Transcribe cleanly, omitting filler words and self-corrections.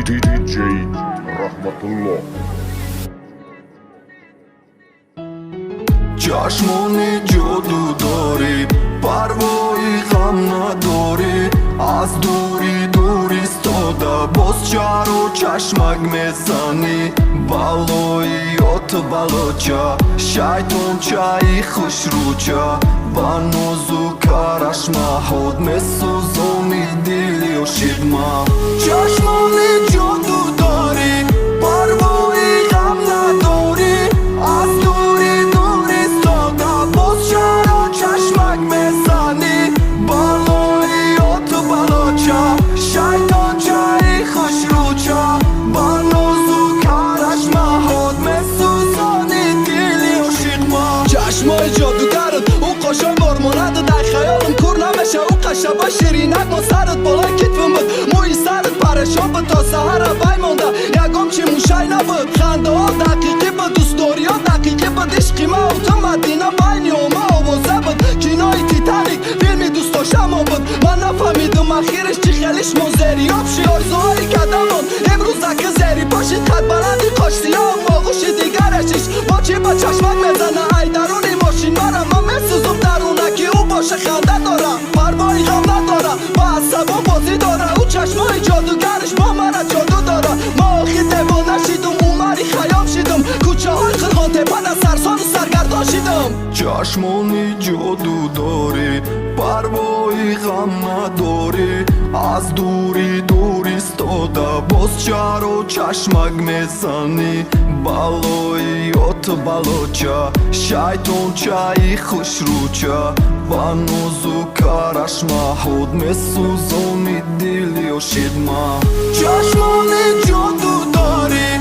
DJ Rahmatullah. چشمانی جادو داری، پروایی غم نداری. از دوری دور ایستاده باز چرا چشمک میزنی؟ بلاییات بلاچه شیطانچه خوش روچه با نازوکرش مهاد میسوزانی دلی و شیدما. چشمانی جادو داری، پروایی غم نداری. از دوری دور ایستاده باز چرا چشمک میزنی؟ بلاییات بلاچه شیطانچه خوش روچه با نازوکرش مهاد میسوزانی دلی و شیدما. چشمای جادوگرت اون قاشای بارمانده در خیالم کور نمیشه. اون قشبای شیرینک ما سرت بالای کتفم بود، موی سرت پرشان بود تا سهر بای مانده. یکم چی موشای نبود، خنده ها دقیقی بود، دوست داری ها دقیقی بود. عشقی ما و تو مدینه بین اومه آوازه بود، کینای تیتانیک فیلمی دوست داشتم بود. من نفهمیدم اخیرش چی خیلیش موزریاب شی. آرزوهای کدمون امروز دکه زری پاشید خط بلندی قاشتی ها باغوشی دیگرشیش با چی با چشمک میزنه. ای درونی ماشین دارم من میسوزم درونکی او باشه خنده دارم پروایی غم ندارم با عصبا بازی داره. او چشمای جادوگرش با من جادو داره. ما آخی دیوانه شیدم اومری خیام شیدم کوچه های خرخان تپن از سرسان و سرگردان شیدم. چشمانی جادو داری، پروایی غم نداری. از دوری دور ایستاده باز چرا چشمک میزنی؟ بلاییات بلاچه شیطانچه خوش روچه با نازوکرش مهاد میسوزانی دلی و شیدما. چشمانی جادو داری،